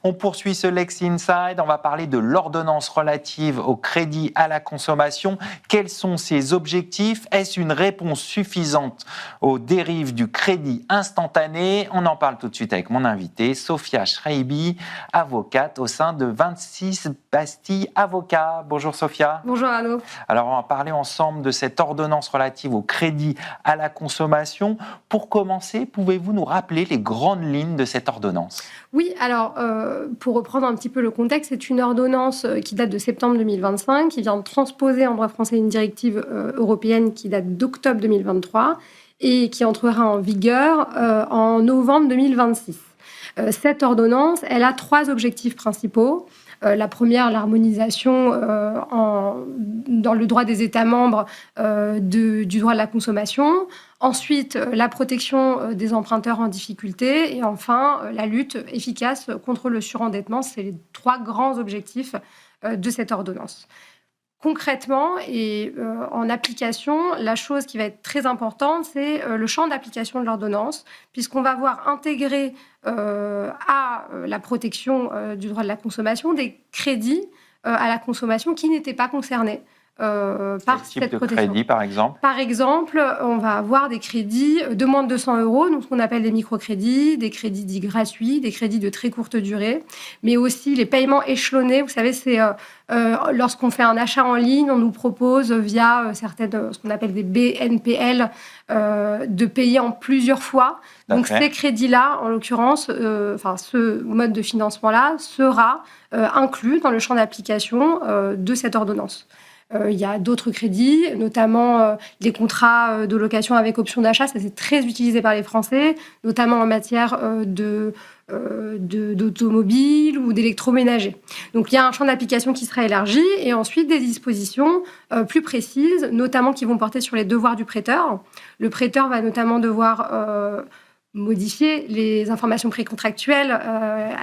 On poursuit ce Lexi Inside. On va parler de l'ordonnance relative au crédit à la consommation. Quels sont ses objectifs? Est-ce une réponse suffisante aux dérives du crédit instantané? On en parle tout de suite avec mon invitée, Sophia Schreibi, avocate au sein de 26 Bastille Avocats. Bonjour Sophia. Bonjour Arnaud. Alors on va parler ensemble de cette ordonnance relative au crédit à la consommation. Pour commencer, pouvez-vous nous rappeler les grandes lignes de cette ordonnance? Oui, alors pour reprendre un petit peu le contexte, c'est une ordonnance qui date de septembre 2025, qui vient de transposer en droit français une directive européenne qui date d'octobre 2023 et qui entrera en vigueur en novembre 2026. Cette ordonnance, elle a 3 objectifs principaux. La première, l'harmonisation dans le droit des États membres du droit de la consommation. Ensuite, la protection des emprunteurs en difficulté. Et enfin, la lutte efficace contre le surendettement. C'est les 3 grands objectifs de cette ordonnance. Concrètement et en application, la chose qui va être très importante, c'est le champ d'application de l'ordonnance, puisqu'on va voir intégrer à la protection du droit de la consommation des crédits à la consommation qui n'étaient pas concernés par cette protection. Crédit, par exemple? Par exemple, on va avoir des crédits de moins de 200 €, donc ce qu'on appelle des microcrédits, des crédits dits gratuits, des crédits de très courte durée, mais aussi les paiements échelonnés. Vous savez, c'est lorsqu'on fait un achat en ligne, on nous propose via ce qu'on appelle des BNPL de payer en plusieurs fois. Donc ces crédits-là, en l'occurrence, ce mode de financement-là sera inclus dans le champ d'application de cette ordonnance. Il y a d'autres crédits, notamment les contrats de location avec option d'achat. Ça, c'est très utilisé par les Français, notamment en matière d'automobile ou d'électroménager. Donc, il y a un champ d'application qui sera élargi et ensuite des dispositions plus précises, notamment qui vont porter sur les devoirs du prêteur. Le prêteur va notamment devoir modifier les informations précontractuelles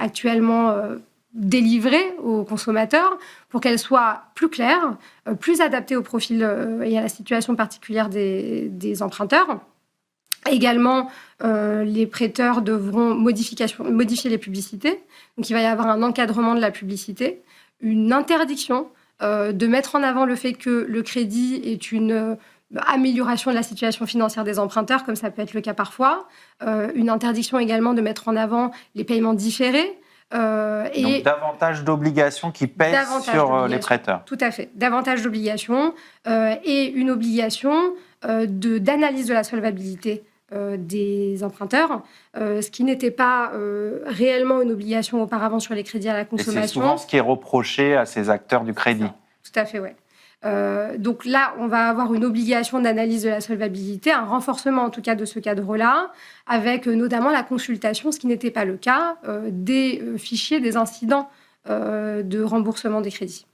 actuellement délivrées aux consommateurs pour qu'elles soient plus claires, plus adaptées au profil et à la situation particulière des emprunteurs. Également, les prêteurs devront modifier les publicités. Donc, il va y avoir un encadrement de la publicité, une interdiction de mettre en avant le fait que le crédit est une amélioration de la situation financière des emprunteurs, comme ça peut être le cas parfois. Une interdiction également de mettre en avant les paiements différés. Donc davantage d'obligations qui pèsent sur les prêteurs. Tout à fait. Davantage d'obligations et une obligation d'analyse de la solvabilité des emprunteurs, ce qui n'était pas réellement une obligation auparavant sur les crédits à la consommation. Et c'est souvent ce qui est reproché à ces acteurs du crédit. Tout à fait, oui. Donc là, on va avoir une obligation d'analyse de la solvabilité, un renforcement en tout cas de ce cadre-là, avec notamment la consultation, ce qui n'était pas le cas, des fichiers des incidents de remboursement des crédits.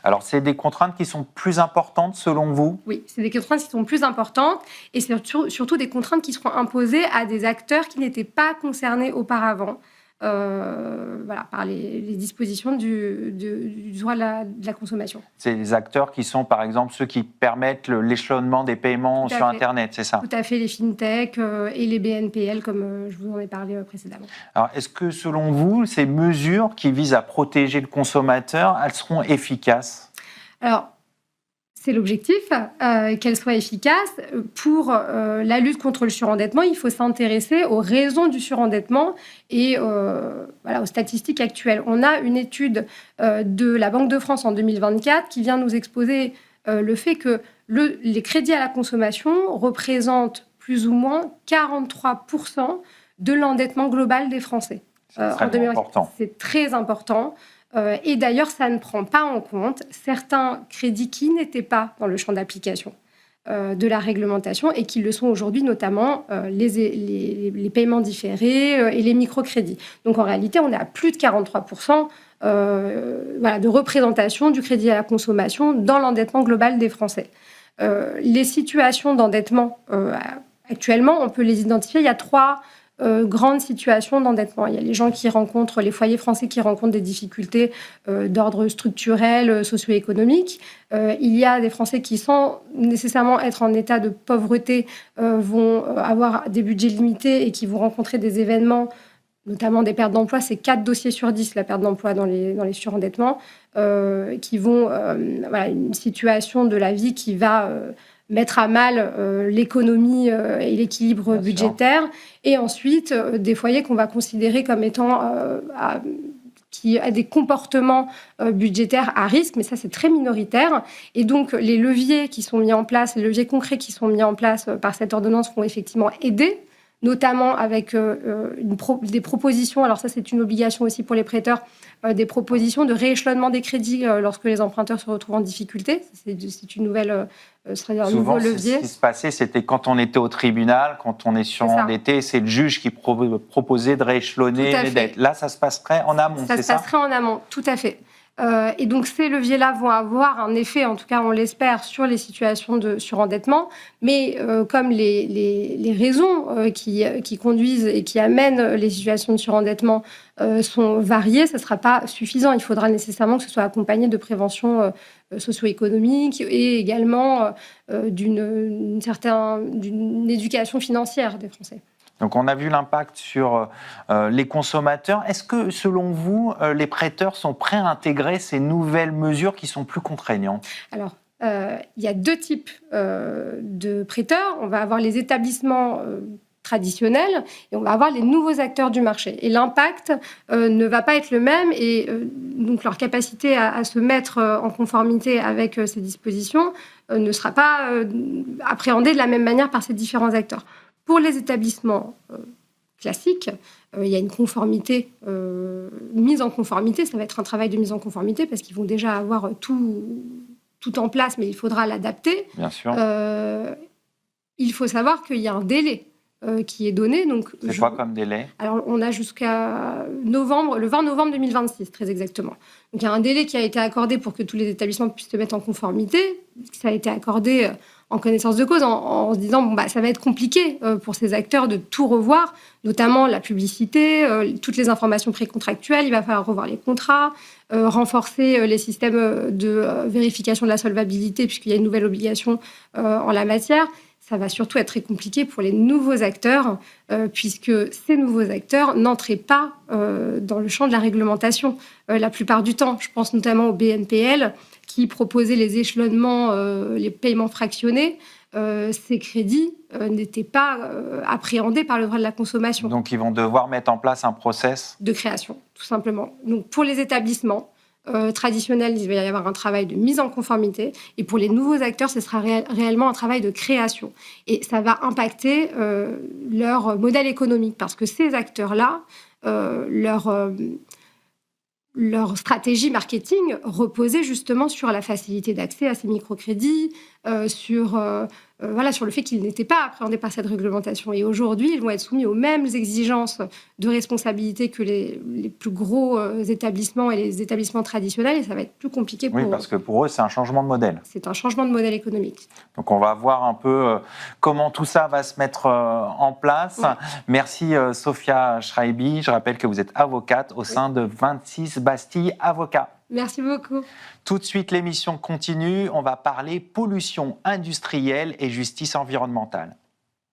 Alors, c'est des contraintes qui sont plus importantes selon vous? Oui, c'est des contraintes qui sont plus importantes et c'est surtout des contraintes qui seront imposées à des acteurs qui n'étaient pas concernés auparavant. Par les dispositions du droit de la consommation. C'est les acteurs qui sont, par exemple, ceux qui permettent l'échelonnement des paiements sur Internet, c'est ça? Tout à fait, les fintechs et les BNPL, comme je vous en ai parlé précédemment. Alors, est-ce que, selon vous, ces mesures qui visent à protéger le consommateur, elles seront efficaces? Alors, c'est l'objectif, qu'elle soit efficace. Pour la lutte contre le surendettement, il faut s'intéresser aux raisons du surendettement et aux statistiques actuelles. On a une étude de la Banque de France en 2024 qui vient nous exposer le fait que les crédits à la consommation représentent plus ou moins 43% de l'endettement global des Français. C'est très important. Et d'ailleurs, ça ne prend pas en compte certains crédits qui n'étaient pas dans le champ d'application de la réglementation et qui le sont aujourd'hui, notamment les paiements différés et les microcrédits. Donc en réalité, on est à plus de 43% de représentation du crédit à la consommation dans l'endettement global des Français. Les situations d'endettement, actuellement, on peut les identifier. Il y a 3 grandes situations d'endettement. Il y a les gens les foyers français qui rencontrent des difficultés d'ordre structurel, socio-économique. Il y a des Français qui, sans nécessairement être en état de pauvreté, vont avoir des budgets limités et qui vont rencontrer des événements notamment des pertes d'emploi, c'est 4 dossiers sur 10, la perte d'emploi dans les surendettements, qui vont, une situation de la vie qui va mettre à mal l'économie et l'équilibre budgétaire, et ensuite des foyers qu'on va considérer comme étant qui a des comportements budgétaires à risque, mais ça c'est très minoritaire. Et donc les leviers qui sont mis en place, les leviers concrets qui sont mis en place par cette ordonnance vont effectivement aider, notamment avec des propositions, alors ça c'est une obligation aussi pour les prêteurs, des propositions de rééchelonnement des crédits lorsque les emprunteurs se retrouvent en difficulté. C'est une nouvelle, serait un nouveau levier. Ce qui se passait, c'était quand on était au tribunal, quand on est surendetté, c'est le juge qui proposait de rééchelonner les dettes. Là, ça se passerait en amont, c'est ça ? Ça se passerait en amont, tout à fait. Et donc, ces leviers-là vont avoir un effet, en tout cas, on l'espère, sur les situations de surendettement. Mais comme les raisons qui conduisent et qui amènent les situations de surendettement sont variées, ça ne sera pas suffisant. Il faudra nécessairement que ce soit accompagné de prévention socio-économique et également d'une éducation financière des Français. Donc, on a vu l'impact sur les consommateurs. Est-ce que, selon vous, les prêteurs sont prêts à intégrer ces nouvelles mesures qui sont plus contraignantes ? Alors, il y a 2 types de prêteurs. On va avoir les établissements traditionnels et on va avoir les nouveaux acteurs du marché. Et l'impact ne va pas être le même et donc leur capacité à se mettre en conformité avec ces dispositions ne sera pas appréhendée de la même manière par ces différents acteurs. Pour les établissements classiques, il y a une conformité, mise en conformité. Ça va être un travail de mise en conformité parce qu'ils vont déjà avoir tout en place, mais il faudra l'adapter. Bien sûr. Il faut savoir qu'il y a un délai qui est donné. C'est quoi comme délai ? Alors, on a jusqu'à le 20 novembre 2026, très exactement. Donc, il y a un délai qui a été accordé pour que tous les établissements puissent se mettre en conformité. Ça a été accordé en connaissance de cause, en se disant ça va être compliqué pour ces acteurs de tout revoir, notamment la publicité, toutes les informations précontractuelles. Il va falloir revoir les contrats, renforcer les systèmes de vérification de la solvabilité, puisqu'il y a une nouvelle obligation en la matière. Ça va surtout être très compliqué pour les nouveaux acteurs, puisque ces nouveaux acteurs n'entraient pas dans le champ de la réglementation la plupart du temps. Je pense notamment au BNPL, qui proposait les échelonnements, les paiements fractionnés. Ces crédits n'étaient pas appréhendés par le droit de la consommation. Donc, ils vont devoir mettre en place un process de création, tout simplement. Donc, pour les établissements traditionnels, il va y avoir un travail de mise en conformité. Et pour les nouveaux acteurs, ce sera réellement un travail de création. Et ça va impacter leur modèle économique. Parce que ces acteurs-là, leur stratégie marketing reposait justement sur la facilité d'accès à ces microcrédits, sur le fait qu'ils n'étaient pas appréhendés par cette réglementation. Et aujourd'hui, ils vont être soumis aux mêmes exigences de responsabilité que les plus gros établissements et les établissements traditionnels, et ça va être plus compliqué pour eux. Oui, parce que pour eux, c'est un changement de modèle. C'est un changement de modèle économique. Donc, on va voir un peu comment tout ça va se mettre en place. Ouais. Merci Sophia Schreiby. Je rappelle que vous êtes avocate au sein de 26 Bastille Avocats. Merci beaucoup. Tout de suite, l'émission continue. On va parler pollution industrielle et justice environnementale.